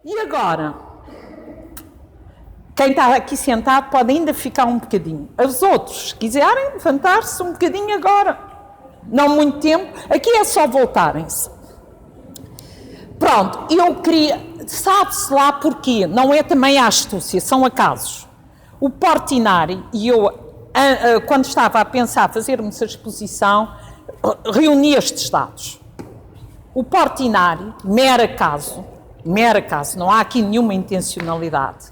E agora, quem está aqui sentado pode ainda ficar um bocadinho. Os outros, se quiserem, levantar-se um bocadinho agora. Não muito tempo. Aqui é só voltarem-se. Pronto, eu queria... Sabe-se lá porquê. Não é também a astúcia, são acasos. O Portinari, e eu, quando estava a pensar fazer-me essa exposição, reuni estes dados. O Portinari, mero acaso, não há aqui nenhuma intencionalidade,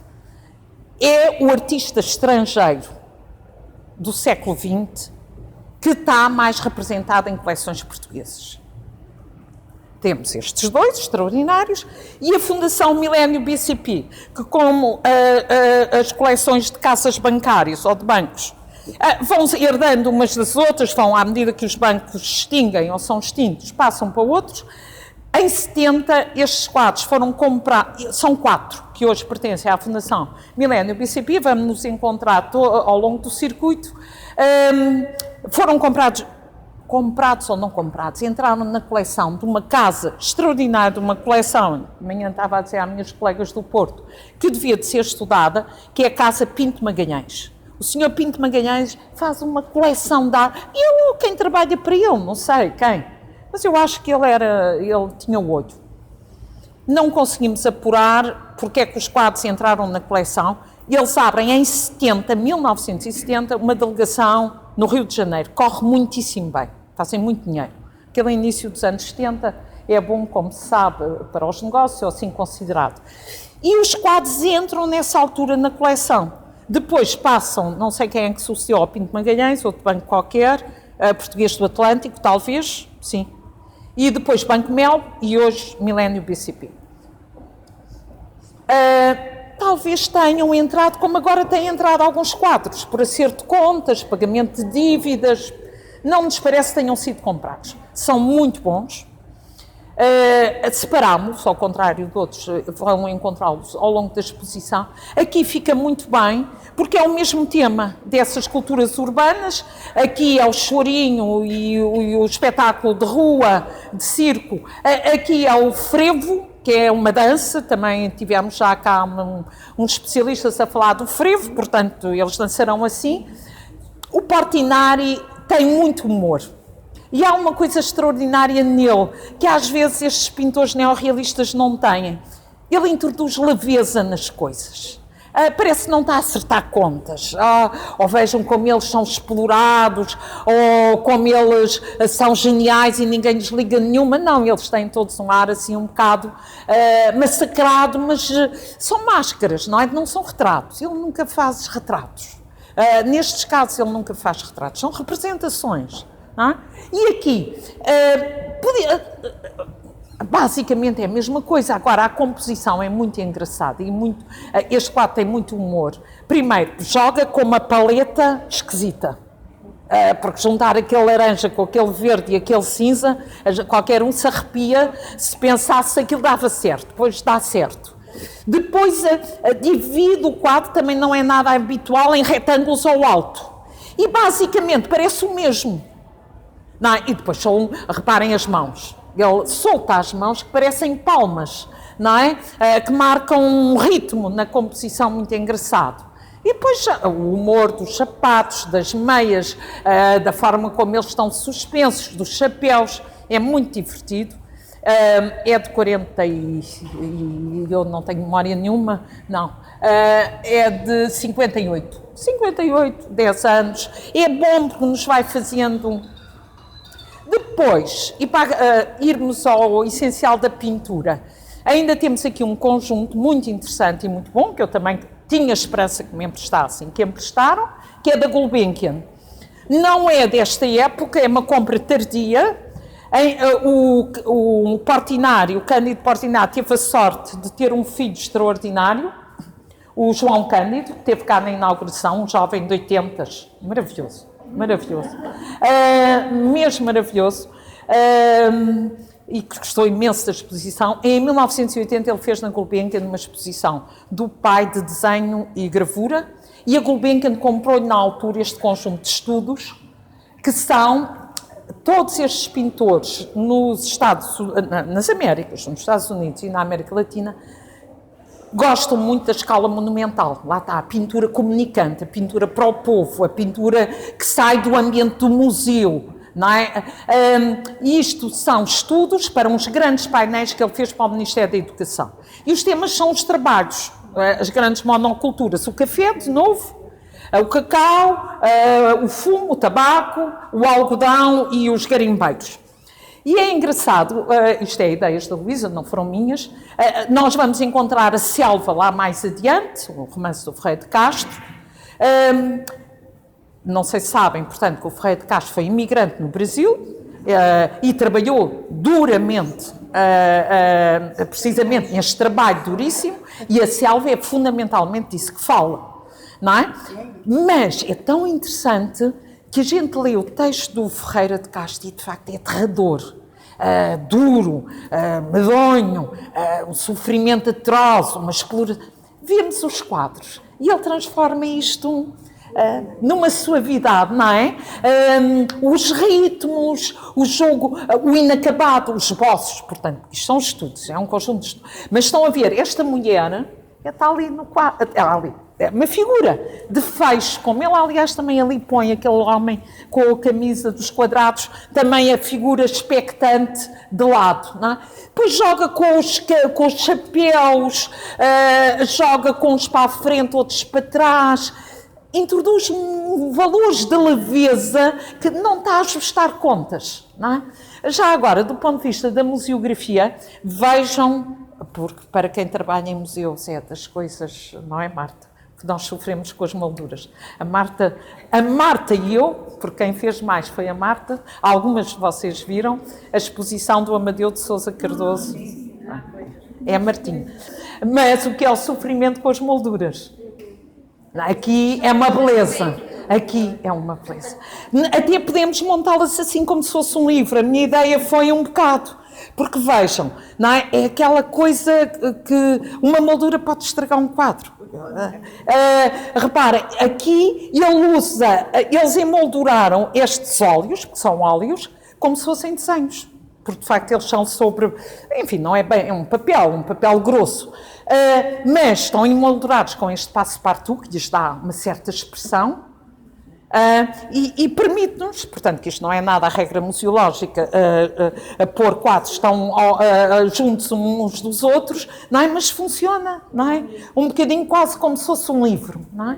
é o artista estrangeiro do século XX que está mais representado em coleções portuguesas. Temos estes dois extraordinários e a Fundação Milênio BCP, que como as coleções de caixas bancárias ou de bancos vão herdando umas das outras, vão à medida que os bancos extinguem ou são extintos, passam para outros. Em 70, estes quadros foram comprados, são 4 que hoje pertencem à Fundação Milênio BCP, vamos nos encontrar ao longo do circuito, foram comprados ou não comprados, entraram na coleção de uma casa extraordinária, de uma coleção, amanhã estava a dizer às minhas colegas do Porto, que devia de ser estudada, que é a Casa Pinto Magalhães. O senhor Pinto Magalhães faz uma coleção de arte, e quem trabalha para ele, não sei quem, mas eu acho que ele tinha o olho. Não conseguimos apurar porque é que os quadros entraram na coleção. Eles abrem em 1970, uma delegação no Rio de Janeiro. Corre muitíssimo bem, fazem muito dinheiro. Aquele início dos anos 70 é bom, como se sabe, para os negócios, é assim considerado. E os quadros entram nessa altura na coleção. Depois passam, não sei quem é que sucedeu ao Pinto Magalhães, outro banco qualquer, Português do Atlântico, talvez, sim. E depois Banco Mel e hoje Milênio BCP. Talvez tenham entrado, como agora têm entrado alguns quadros, por acerto de contas, pagamento de dívidas, não nos parece que tenham sido comprados. São muito bons. Separámos, ao contrário de outros, vão encontrá-los ao longo da exposição. Aqui fica muito bem, porque é o mesmo tema dessas culturas urbanas. Aqui é o chorinho e o espetáculo de rua, de circo. Aqui é o frevo, que é uma dança, também tivemos já cá uns especialistas a falar do frevo, portanto, eles dançarão assim. O Portinari tem muito humor. E há uma coisa extraordinária nele, que às vezes estes pintores neorrealistas não têm. Ele introduz leveza nas coisas. Parece que não está a acertar contas. Ou vejam como eles são explorados, ou como eles são geniais e ninguém lhes liga nenhuma. Não, eles têm todos um ar assim um bocado massacrado, mas são máscaras, não é? Não são retratos. Ele nunca faz retratos. Nestes casos ele nunca faz retratos. São representações. E aqui, basicamente é a mesma coisa. Agora, a composição é muito engraçada e este quadro tem muito humor. Primeiro, joga com uma paleta esquisita, porque juntar aquele laranja com aquele verde e aquele cinza, qualquer um se arrepia se pensasse que aquilo dava certo, depois dá certo. Depois, divide o quadro, também não é nada habitual, em retângulos ao alto. E basicamente parece o mesmo. E depois reparem as mãos. Ele solta as mãos que parecem palmas, não é? Que marcam um ritmo na composição muito engraçado. E depois o humor dos sapatos, das meias, da forma como eles estão suspensos, dos chapéus, é muito divertido. É de 40 e eu não tenho memória nenhuma, não. É de 58. 58, 10 anos. É bom porque nos vai fazendo... Depois, e para irmos ao essencial da pintura, ainda temos aqui um conjunto muito interessante e muito bom, que eu também tinha esperança que me emprestassem, que emprestaram, que é da Gulbenkian. Não é desta época, é uma compra tardia. O Portinari, o Cândido Portinari, teve a sorte de ter um filho extraordinário, o João Cândido, que esteve cá na inauguração, um jovem de 80, maravilhoso. Maravilhoso, mesmo maravilhoso, e que gostou imenso da exposição. Em 1980 ele fez na Gulbenkian uma exposição do pai de desenho e gravura, e a Gulbenkian comprou-lhe na altura este conjunto de estudos, que são todos estes pintores nas Américas, nos Estados Unidos e na América Latina, gostam muito da escala monumental. Lá está a pintura comunicante, a pintura para o povo, a pintura que sai do ambiente do museu. Não é? Isto são estudos para uns grandes painéis que ele fez para o Ministério da Educação. E os temas são os trabalhos, as grandes monoculturas, o café, de novo, o cacau, o fumo, o tabaco, o algodão e os garimpeiros. E é engraçado, isto é ideias da Luísa, não foram minhas, nós vamos encontrar a selva lá mais adiante, o romance do Ferreira de Castro. Não sei se sabem, portanto, que o Ferreira de Castro foi imigrante no Brasil e trabalhou duramente, precisamente neste trabalho duríssimo, e a selva é fundamentalmente disso que fala, não é? Mas é tão interessante que a gente lê o texto do Ferreira de Castro e, de facto, é aterrador, duro, medonho, um sofrimento atroz, uma exploração. Vemos os quadros e ele transforma isto numa suavidade, não é? Os ritmos, o jogo, o inacabado, os esboços, portanto, isto são estudos, é um conjunto de estudos. Mas estão a ver, esta mulher está ali no quadro, é uma figura de feixe, como ele, aliás, também ali põe aquele homem com a camisa dos quadrados, também a figura expectante de lado, não é? Depois joga com os chapéus, joga com uns para a frente, outros para trás, introduz valores de leveza que não está a ajustar contas, não é? Já agora, do ponto de vista da museografia, vejam, porque para quem trabalha em museus é das coisas, não é, Marta? Que nós sofremos com as molduras. A Marta e eu, porque quem fez mais foi a Marta, algumas de vocês viram, a exposição do Amadeu de Sousa Cardoso. É a Martinha. Mas o que é o sofrimento com as molduras? Aqui é uma beleza. Aqui é uma beleza. Até podemos montá-las assim como se fosse um livro. A minha ideia foi um bocado. Porque vejam, não é? É aquela coisa que uma moldura pode estragar um quadro. Reparem, aqui eles emolduraram estes óleos, que são óleos, como se fossem desenhos. Porque, de facto, eles são sobre... Enfim, não é bem... É um papel grosso. Mas estão emoldurados com este passe-partout, que lhes dá uma certa expressão, e permite-nos, portanto, que isto não é nada a regra museológica, a pôr quadros estão juntos uns dos outros, não é? Mas funciona, não é? Um bocadinho quase como se fosse um livro, não é?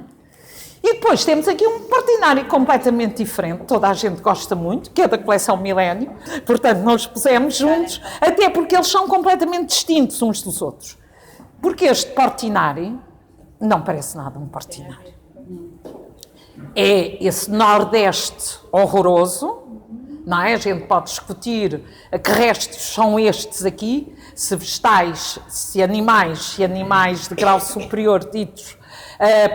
E depois temos aqui um portinário completamente diferente, toda a gente gosta muito, que é da coleção Milénio, portanto, nós pusemos juntos, até porque eles são completamente distintos uns dos outros. Porque este portinário não parece nada um portinário. É esse Nordeste horroroso, não é? A gente pode discutir que restos são estes aqui, se vegetais, se animais de grau superior ditos,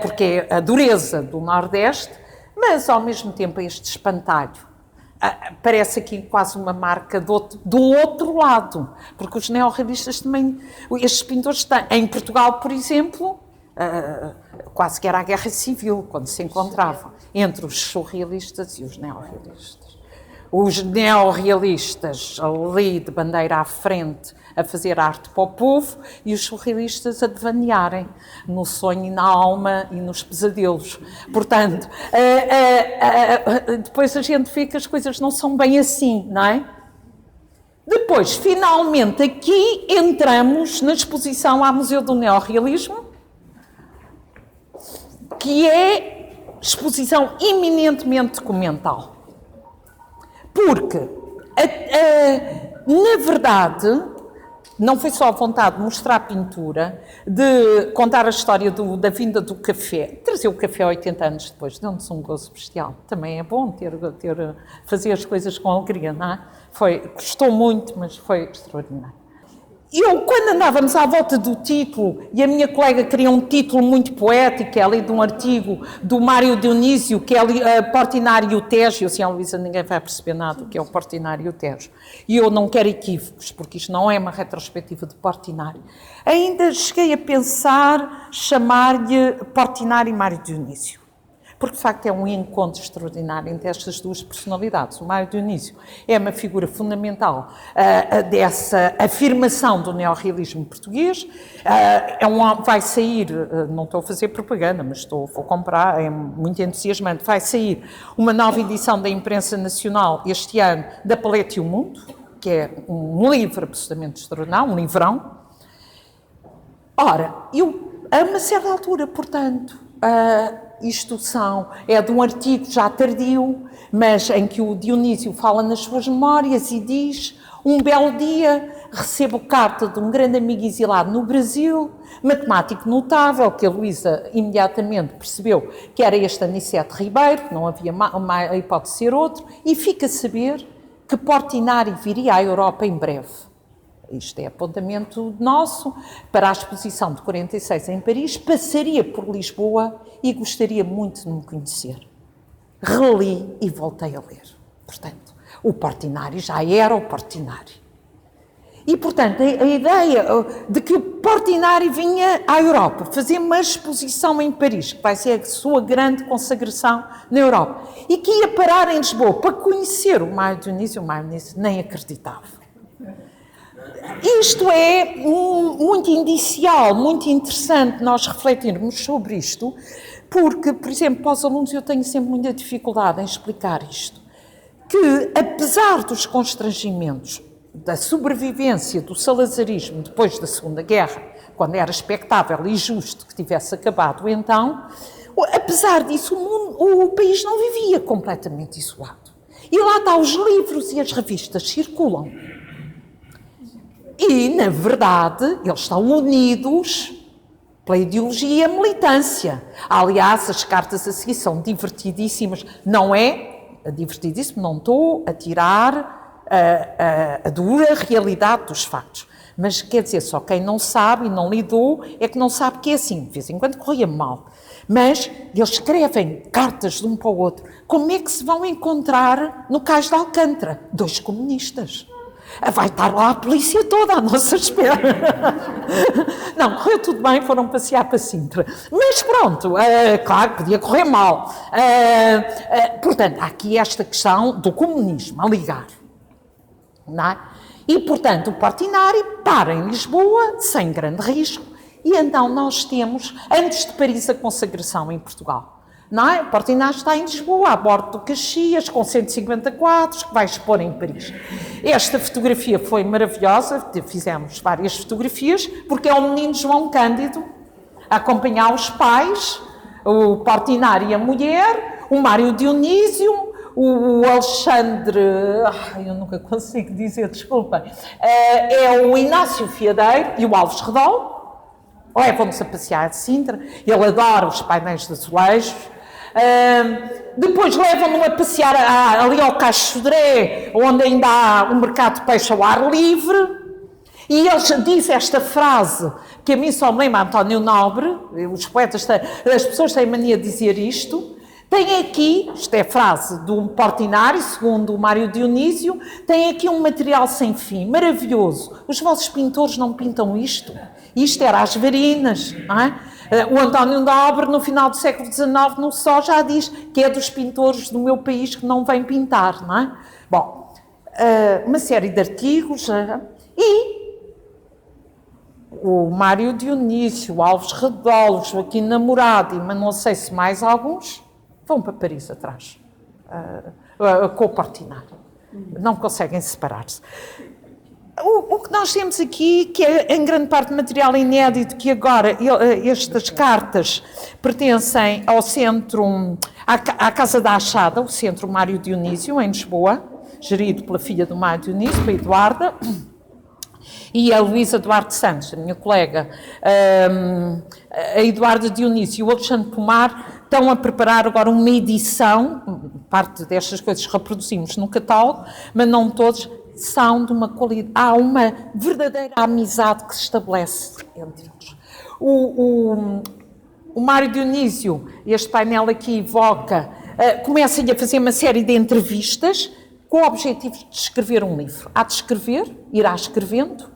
porque é a dureza do Nordeste, mas ao mesmo tempo este espantalho. Parece aqui quase uma marca do outro lado, porque os neorrealistas também, estes pintores têm, em Portugal, por exemplo, quase que era a guerra civil, quando se encontravam entre os surrealistas e os neorrealistas. Os neorrealistas ali de bandeira à frente a fazer arte para o povo e os surrealistas a devanearem no sonho e na alma e nos pesadelos. Portanto, depois a gente vê que as coisas não são bem assim, não é? Depois, finalmente, aqui entramos na exposição ao Museu do Neorrealismo, que é exposição eminentemente documental. Porque, na verdade, não foi só a vontade de mostrar a pintura, de contar a história da vinda do café, trazer o café 80 anos depois, deu-nos um gozo bestial. Também é bom fazer as coisas com alegria, não é? Custou muito, mas foi extraordinário. Quando andávamos à volta do título, e a minha colega queria um título muito poético, é ali de um artigo do Mário Dionísio, que é ali, Portinari e o Tejo, assim, Luísa, ninguém vai perceber nada do que é o Portinari e o Tejo. E eu não quero equívocos, porque isto não é uma retrospectiva de Portinari. Ainda cheguei a pensar chamar-lhe Portinari e Mário Dionísio. porque de facto é um encontro extraordinário entre estas duas personalidades. O Mário Dionísio é uma figura fundamental dessa afirmação do neorrealismo português. Vai sair, não estou a fazer propaganda, mas vou comprar, é muito entusiasmante, vai sair uma nova edição da imprensa nacional este ano da Palete e o Mundo, que é um livro absolutamente extraordinário, um livrão. Ora, a uma certa altura, portanto, isto é de um artigo já tardio, mas em que o Dionísio fala nas suas memórias e diz: um belo dia recebo carta de um grande amigo exilado no Brasil, matemático notável, que a Luísa imediatamente percebeu que era este Aniceto Ribeiro, que não havia uma hipótese de ser outro, e fica a saber que Portinari viria à Europa em breve. Isto é apontamento nosso para a exposição de 46 em Paris, passaria por Lisboa e gostaria muito de me conhecer. Reli e voltei a ler. Portanto, o Portinari já era o Portinari. E, portanto, a ideia de que o Portinari vinha à Europa fazer uma exposição em Paris, que vai ser a sua grande consagração na Europa, e que ia parar em Lisboa para conhecer o Mário Dionísio nem acreditava. Isto é muito indicial, muito interessante nós refletirmos sobre isto, porque, por exemplo, para os alunos eu tenho sempre muita dificuldade em explicar isto, que apesar dos constrangimentos da sobrevivência do salazarismo depois da Segunda Guerra, quando era expectável e justo que tivesse acabado então, apesar disso o país não vivia completamente isolado. E lá está, os livros e as revistas circulam. E, na verdade, eles estão unidos pela ideologia e a militância. Aliás, as cartas a seguir são divertidíssimas. Não é divertidíssimo, não estou a tirar a dura realidade dos factos. Mas, quer dizer, só quem não sabe e não lidou é que não sabe que é assim. De vez em quando corria mal. Mas eles escrevem cartas de um para o outro. Como é que se vão encontrar no Cais de Alcântara? Dois comunistas. Vai estar lá a polícia toda à nossa espera. Não, correu tudo bem, foram passear para Sintra. Mas pronto, claro, podia correr mal. Portanto, há aqui esta questão do comunismo a ligar. Não é? E, portanto, o Portinari para em Lisboa, sem grande risco, e então nós temos, antes de Paris, a consagração em Portugal. Não é? O Portinari está em Lisboa, a bordo do Caxias, com 150 quadros, que vai expor em Paris. Esta fotografia foi maravilhosa, fizemos várias fotografias, porque é o menino João Cândido a acompanhar os pais, o Portinari e a mulher, o Mário Dionísio, o Alexandre, eu nunca consigo dizer, desculpem, é o Inácio Fiadeiro e o Alves Redol. Levam-nos a passear de Sintra, ele adora os painéis de azulejos. Depois levam-no a passear ali ao Caixo Sodré, onde ainda há um mercado de peixe ao ar livre, e eles dizem esta frase, que a mim só me lembra António Nobre, os poetas, as pessoas têm mania de dizer isto. Tem aqui, isto é frase do Portinari, segundo o Mário Dionísio, tem aqui um material sem fim, maravilhoso. Os vossos pintores não pintam isto? Isto era as varinas, não é? O António Nobre, no final do século XIX, no Só, já diz que é dos pintores do meu país que não vem pintar, não é? Bom, uma série de artigos e o Mário Dionísio, o Alves Redol, o Joaquim Namorado, mas não sei se mais alguns, vão para Paris atrás, com o Portinari. Não conseguem separar-se. O que nós temos aqui, que é em grande parte material inédito, que agora estas cartas pertencem ao centro, à Casa da Achada, o centro Mário Dionísio, em Lisboa, gerido pela filha do Mário Dionísio, a Eduarda, e a Luísa Duarte Santos, a minha colega, a Eduarda Dionísio e o Alexandre Pomar, estão a preparar agora uma edição, parte destas coisas reproduzimos no catálogo, mas não todos são de uma qualidade. Há uma verdadeira amizade que se estabelece entre eles. O Mário Dionísio, este painel aqui evoca, começa-lhe a fazer uma série de entrevistas com o objetivo de escrever um livro. Há de escrever, irá escrevendo,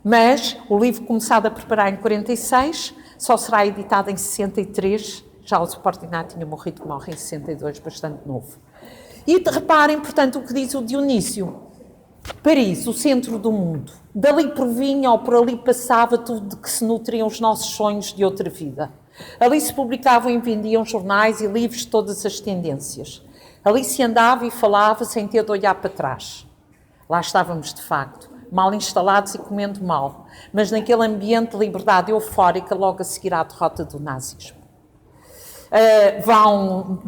mas o livro começado a preparar em 46 só será editado em 63, Já o Portinari tinha morrido, morre em 62, bastante novo. E reparem, portanto, o que diz o Dionísio. Paris, o centro do mundo. Dali provinha ou por ali passava tudo de que se nutriam os nossos sonhos de outra vida. Ali se publicavam e vendiam jornais e livros de todas as tendências. Ali se andava e falava sem ter de olhar para trás. Lá estávamos, de facto, mal instalados e comendo mal, mas naquele ambiente de liberdade eufórica logo a seguir à derrota do nazismo. Vão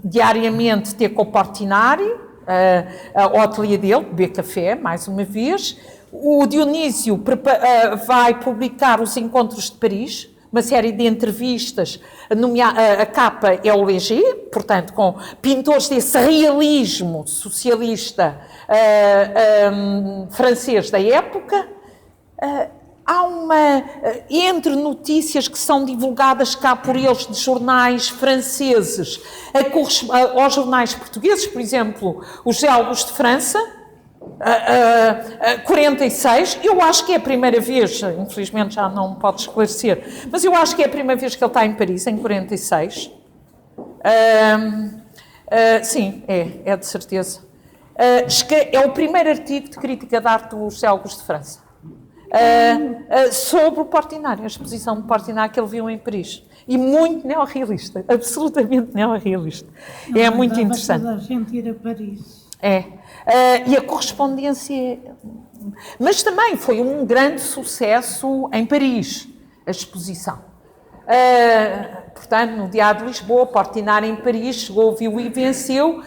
diariamente ter com o Portinari, ao ateliê dele, beber café, mais uma vez. O Dionísio vai publicar os Encontros de Paris, uma série de entrevistas, a capa é o Léger, portanto, com pintores desse realismo socialista francês da época. Há entre notícias que são divulgadas cá por eles de jornais franceses aos jornais portugueses, por exemplo, o José Augusto de França, 46, eu acho que é a primeira vez, infelizmente já não pode esclarecer, mas eu acho que é a primeira vez que ele está em Paris, em 46. Sim, é de certeza. É o primeiro artigo de crítica de arte do José Augusto de França. Sobre o Portinari, a exposição de Portinari que ele viu em Paris. E muito neorrealista, absolutamente neorrealista. É muito interessante. Toda a gente ir a Paris. E a correspondência... Mas também foi um grande sucesso em Paris, a exposição. Portanto, no Diário de Lisboa, Portinari em Paris, chegou, viu e venceu.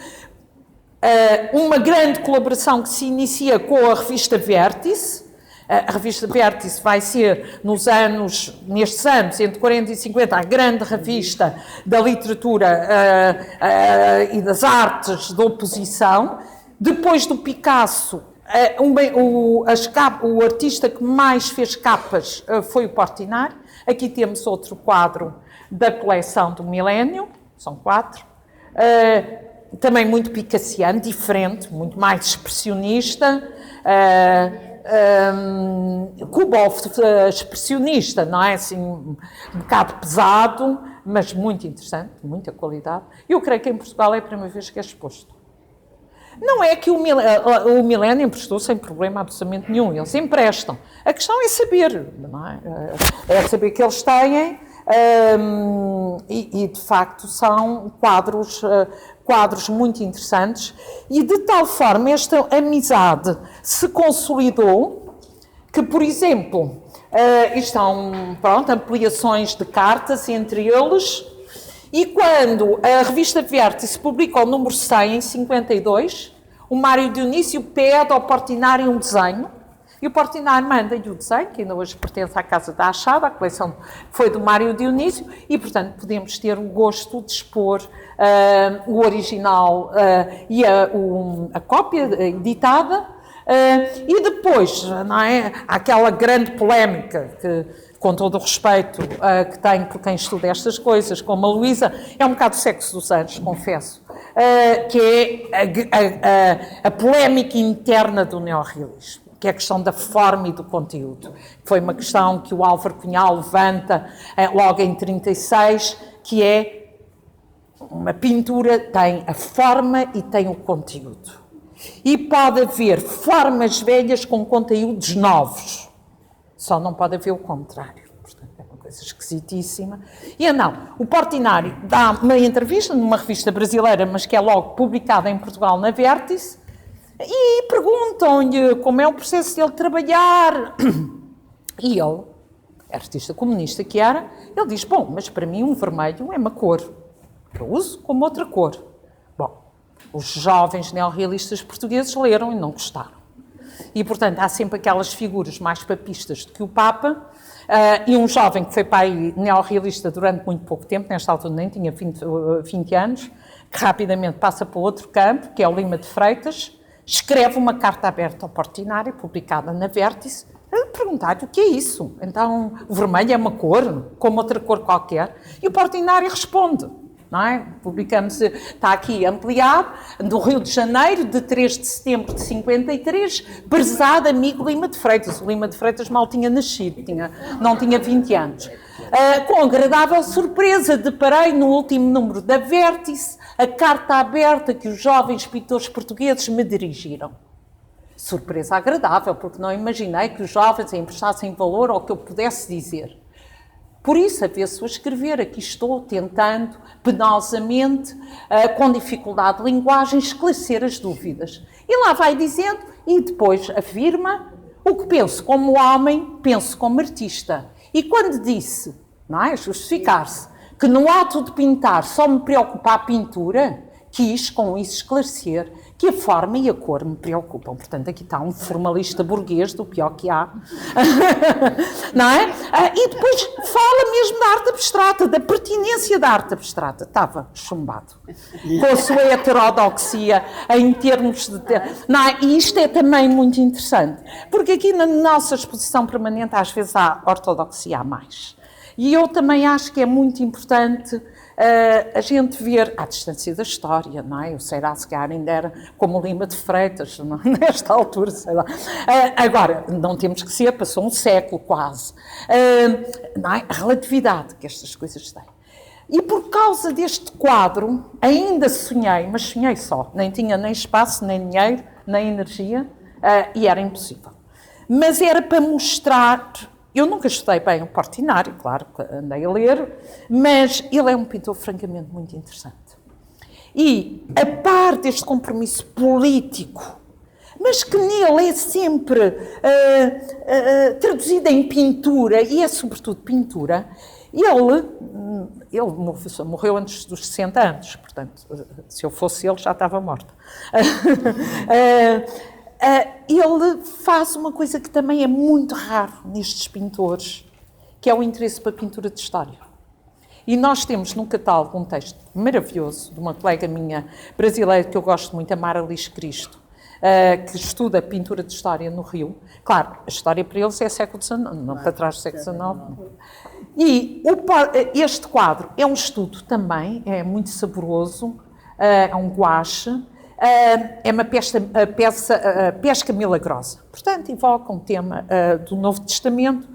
Uma grande colaboração que se inicia com a revista Vértice. A revista Vértice vai ser, nestes anos, entre 40 e 50, a grande revista da literatura e das artes da oposição. Depois do Picasso, o artista que mais fez capas foi o Portinari. Aqui temos outro quadro da coleção do Milénio, são 4. Também muito picassiano, diferente, muito mais expressionista. Kubov expressionista, não é? Assim, um bocado pesado, mas muito interessante, muita qualidade. Eu creio que em Portugal é a primeira vez que é exposto. Não é que o Milénio emprestou sem problema absolutamente nenhum, eles emprestam. A questão é saber, não é? É saber que eles têm e de facto são quadros muito interessantes e de tal forma esta amizade se consolidou que, por exemplo, estão ampliações de cartas entre eles e quando a revista Vértice publica o número 100 em 52, o Mário Dionísio pede ao Portinari um desenho e o Portinari manda-lhe o desenho, que ainda hoje pertence à Casa da Achada, a coleção foi do Mário Dionísio, e, portanto, podemos ter o gosto de expor o original e a cópia editada, e depois, não é, aquela grande polémica que, com todo o respeito que tenho por quem estuda estas coisas, como a Luísa, é um bocado o sexo dos anjos, confesso, que é a polémica interna do neorrealismo, que é a questão da forma e do conteúdo. Foi uma questão que o Álvaro Cunhal levanta logo em 36, que é uma pintura tem a forma e tem o conteúdo. E pode haver formas velhas com conteúdos novos. Só não pode haver o contrário. Portanto, é uma coisa esquisitíssima. E então, o Portinari dá uma entrevista numa revista brasileira, mas que é logo publicada em Portugal na Vértice, e perguntam-lhe como é o processo dele trabalhar. E ele, artista comunista que era, ele diz, bom, mas para mim um vermelho é uma cor, que eu uso como outra cor. Bom, os jovens neorrealistas portugueses leram e não gostaram. E, portanto, há sempre aquelas figuras mais papistas do que o Papa, e um jovem que foi pai neorrealista durante muito pouco tempo, nesta altura nem tinha 20 anos, que rapidamente passa para outro campo, que é o Lima de Freitas, escreve uma carta aberta ao Portinari, publicada na Vértice, a perguntar-lhe o que é isso. Então, o vermelho é uma cor, como outra cor qualquer, e o Portinari responde. não é? Publicamos, está aqui ampliado, do Rio de Janeiro, de 3 de setembro de 53, prezado amigo Lima de Freitas. O Lima de Freitas mal tinha nascido, não tinha 20 anos. Com agradável surpresa, deparei no último número da Vértice a carta aberta que os jovens pintores portugueses me dirigiram. Surpresa agradável, porque não imaginei que os jovens emprestassem valor ao que eu pudesse dizer. Por isso, havia-se a escrever, aqui estou, tentando, penosamente, com dificuldade de linguagem, esclarecer as dúvidas. E lá vai dizendo, e depois afirma, o que penso como homem, penso como artista. E quando disse, não é, justificar-se, que no ato de pintar só me preocupa a pintura, quis com isso esclarecer que a forma e a cor me preocupam. Portanto, aqui está um formalista burguês, do pior que há. Não é? E depois fala mesmo da arte abstrata, da pertinência da arte abstrata. Estava chumbado. Com a sua heterodoxia em termos de... Não é? E isto é também muito interessante, porque aqui na nossa exposição permanente às vezes há ortodoxia a mais. E eu também acho que é muito importante a gente ver à distância da história, não é? Eu sei lá, se calhar ainda era como o Lima de Freitas, não é? Nesta altura, sei lá. Agora, não temos que ser, passou um século quase. Não é? A relatividade que estas coisas têm. E por causa deste quadro, ainda sonhei, mas sonhei só. Nem tinha nem espaço, nem dinheiro, nem energia, e era impossível. Mas era para mostrar... Eu nunca estudei bem o Portinari, claro, andei a ler, mas ele é um pintor francamente muito interessante. E, a par deste compromisso político, mas que nele é sempre traduzido em pintura, e é sobretudo pintura, ele morreu antes dos 60 anos, portanto, se eu fosse ele já estava morta. Ele faz uma coisa que também é muito raro nestes pintores, que é o interesse para a pintura de história. E nós temos no catálogo um texto maravilhoso de uma colega minha brasileira que eu gosto muito, a Mara Liz Cristo, que estuda a pintura de história no Rio. Claro, a história para eles é século XIX, não para trás do século XIX. E este quadro é um estudo também, é muito saboroso, é um gouache. É uma pesca milagrosa. Portanto, invoca um tema do Novo Testamento,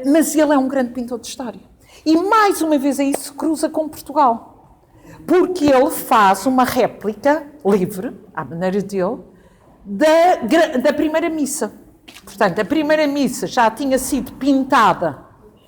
mas ele é um grande pintor de história. E, mais uma vez, aí se cruza com Portugal. Porque ele faz uma réplica livre, à maneira dele, da primeira missa. Portanto, a primeira missa já tinha sido pintada,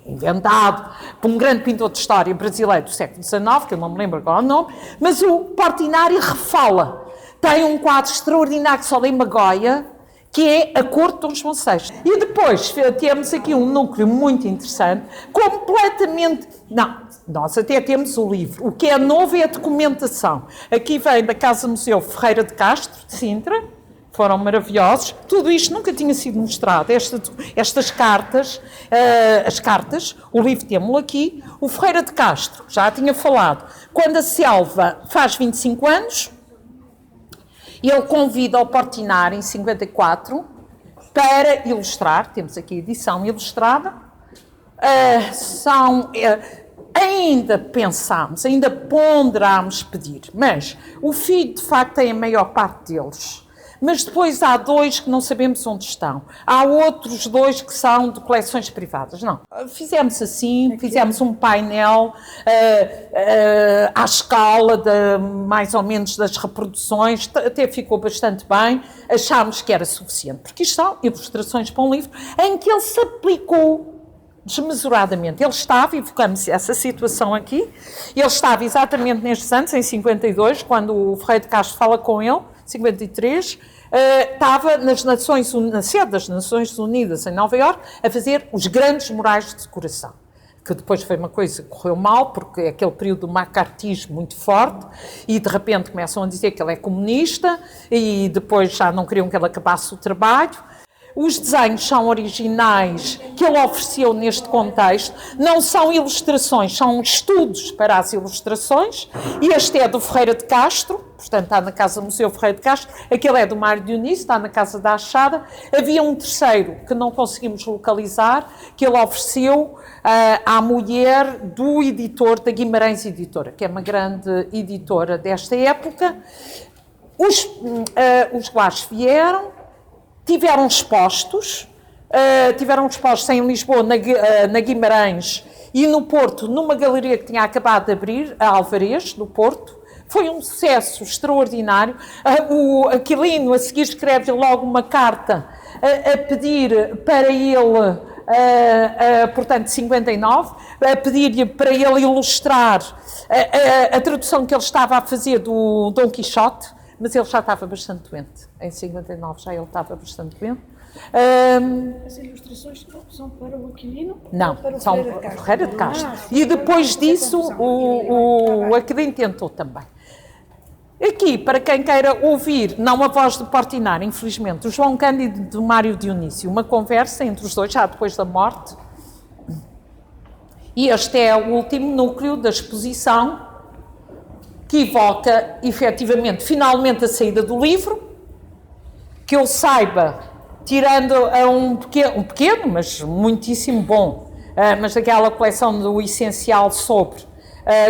inventado por um grande pintor de história brasileiro do século XIX, que eu não me lembro agora o nome, mas o Portinari refala. Tem um quadro extraordinário que só lê Magoia, que é a Corte de Dom João VI. E depois temos aqui um núcleo muito interessante, completamente... Não, nós até temos o livro. O que é novo é a documentação. Aqui vem da Casa Museu Ferreira de Castro, de Sintra, foram maravilhosos. Tudo isto nunca tinha sido mostrado. Estas cartas, o livro temos-lo aqui. O Ferreira de Castro, já tinha falado, quando a Selva faz 25 anos... Ele convida o Portinari, em 54, para ilustrar, temos aqui a edição ilustrada, ainda pensámos, ainda ponderámos pedir, mas o filho, de facto, tem a maior parte deles. Mas depois há 2 que não sabemos onde estão. Há outros 2 que são de coleções privadas. Não. Fizemos assim, fizemos um painel à escala, mais ou menos, das reproduções. Até ficou bastante bem. Achámos que era suficiente. Porque isto são ilustrações para um livro em que ele se aplicou desmesuradamente. Ele estava, evocamos essa situação aqui, ele estava exatamente nestes anos, em 52, quando o Ferreira de Castro fala com ele, 53, estava na sede das Nações Unidas, em Nova Iorque, a fazer os grandes murais de decoração. Que depois foi uma coisa que correu mal, porque é aquele período do macartismo muito forte, e de repente começam a dizer que ele é comunista, e depois já não queriam que ele acabasse o trabalho. Os desenhos são originais que ele ofereceu neste contexto, não são ilustrações, são estudos para as ilustrações. Este é do Ferreira de Castro, portanto está na Casa Museu Ferreira de Castro, aquele é do Mário Dionísio, está na Casa da Achada. Havia um terceiro que não conseguimos localizar, que ele ofereceu à mulher do editor, da Guimarães Editora, que é uma grande editora desta época. Os guaches vieram, tiveram expostos em Lisboa, na Guimarães, e no Porto, numa galeria que tinha acabado de abrir, a Alvarez, no Porto. Foi um sucesso extraordinário. O Aquilino, a seguir, escreve logo uma carta a pedir para ele, portanto, 59, a pedir-lhe para ele ilustrar a tradução que ele estava a fazer do Dom Quixote, mas ele já estava bastante doente. Em 59 já ele estava bastante doente. As ilustrações são para o Aquilino? Não, para o são Ferreira de Castro. E depois disso, o Aquilino tentou também. Aqui, para quem queira ouvir, não a voz de Portinari, infelizmente, o João Cândido do Mário Dionísio, uma conversa entre os dois, já depois da morte. E este é o último núcleo da exposição, que evoca, efetivamente, finalmente a saída do livro, que eu saiba, tirando a um pequeno, mas muitíssimo bom, mas daquela coleção do Essencial sobre,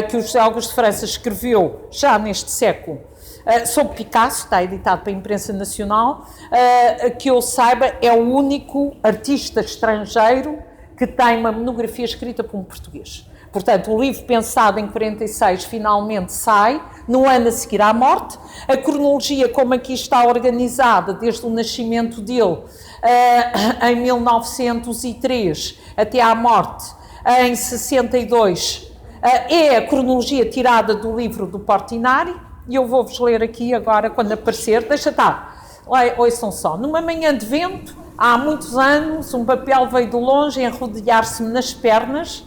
que o José Augusto de França escreveu já neste século, sobre Picasso, está editado para a imprensa nacional, que eu saiba é o único artista estrangeiro que tem uma monografia escrita por um português. Portanto, o livro pensado em 46 finalmente sai, no ano a seguir à morte. A cronologia, como aqui está organizada, desde o nascimento dele em 1903 até à morte em 62, é a cronologia tirada do livro do Portinari, e eu vou-vos ler aqui agora, quando aparecer. Deixa estar, ouçam só. Numa manhã de vento, há muitos anos, um papel veio de longe enrodilhar-se-me nas pernas,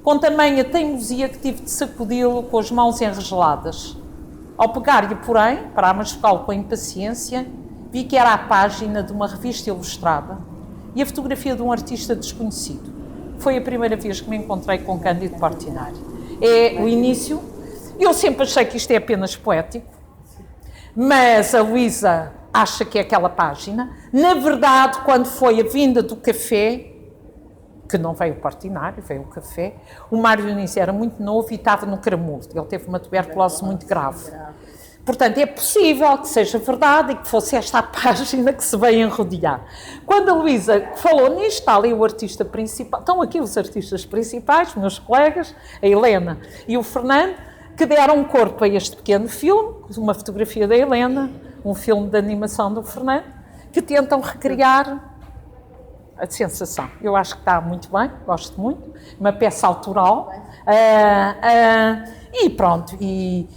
com tamanha teimosia que tive de sacudi-lo com as mãos enregeladas. Ao pegar-lhe, porém, para amascá-lo com impaciência, vi que era a página de uma revista ilustrada e a fotografia de um artista desconhecido. Foi a primeira vez que me encontrei com Cândido Portinari. É o início. Eu sempre achei que isto é apenas poético, mas a Luísa acha que é aquela página. Na verdade, quando foi a vinda do café, que não veio o Portinari, veio o café, o Mário Dionísio era muito novo e estava no caramulo. Ele teve uma tuberculose muito grave. Portanto, é possível que seja verdade e que fosse esta a página que se veio enrodilhar. Quando a Luísa falou nisto, está ali o artista principal, estão aqui os artistas principais, meus colegas, a Helena e o Fernando, que deram corpo a este pequeno filme, uma fotografia da Helena, um filme de animação do Fernando, que tentam recriar a sensação. Eu acho que está muito bem, gosto muito, uma peça autoral, e pronto, e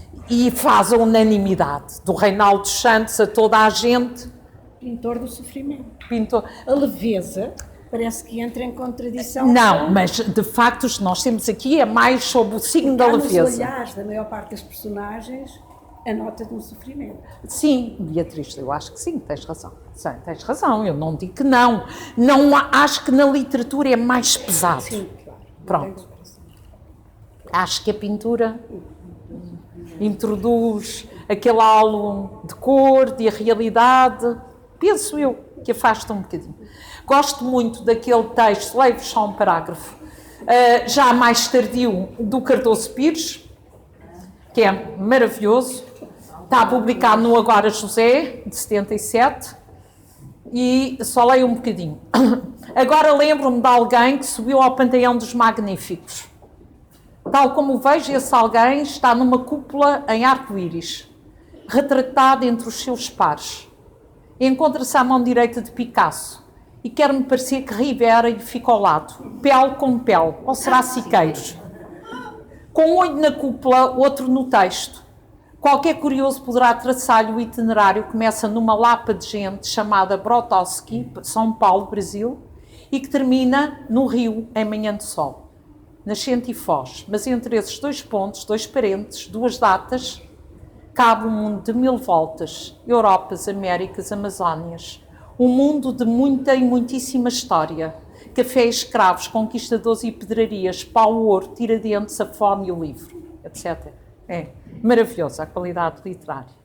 faz a unanimidade, do Reinaldo Santos a toda a gente. Pintor do sofrimento. Pintor. A leveza parece que entra em contradição. Não, mas de facto o que nós temos aqui é mais sobre o signo da leveza. Nos olhares da maior parte das personagens, a nota de um sofrimento. Sim, Beatriz, eu acho que sim, tens razão. Sim, tens razão, eu não digo que não. Não acho que na literatura é mais pesado. Sim, claro. Pronto. Acho que a pintura introduz aquele halo de cor, de realidade, penso eu, que afasta um bocadinho. Gosto muito daquele texto, leio-vos só um parágrafo, já mais tardio, do Cardoso Pires, que é maravilhoso. Está publicado no Agora José, de 77, e só leio um bocadinho. Agora lembro-me de alguém que subiu ao panteão dos magníficos. Tal como vejo, esse alguém está numa cúpula em arco-íris, retratado entre os seus pares. Encontra-se à mão direita de Picasso, e quer-me parecer que Rivera lhe fica ao lado, pele com pele, ou será Siqueiros. Com um olho na cúpula, outro no texto. Qualquer curioso poderá traçar-lhe o itinerário que começa numa lapa de gente chamada Brotowski, São Paulo, Brasil, e que termina no Rio, em manhã de sol. Nascente e Foz, mas entre esses dois pontos, dois parentes, duas datas, cabe um mundo de 1000 voltas, Europas, Américas, Amazónias, Um mundo de muita e muitíssima história. Café, escravos, conquistadores e pedrarias, pau, ouro, tiradentes, a fome e o livro, etc. É maravilhosa a qualidade literária.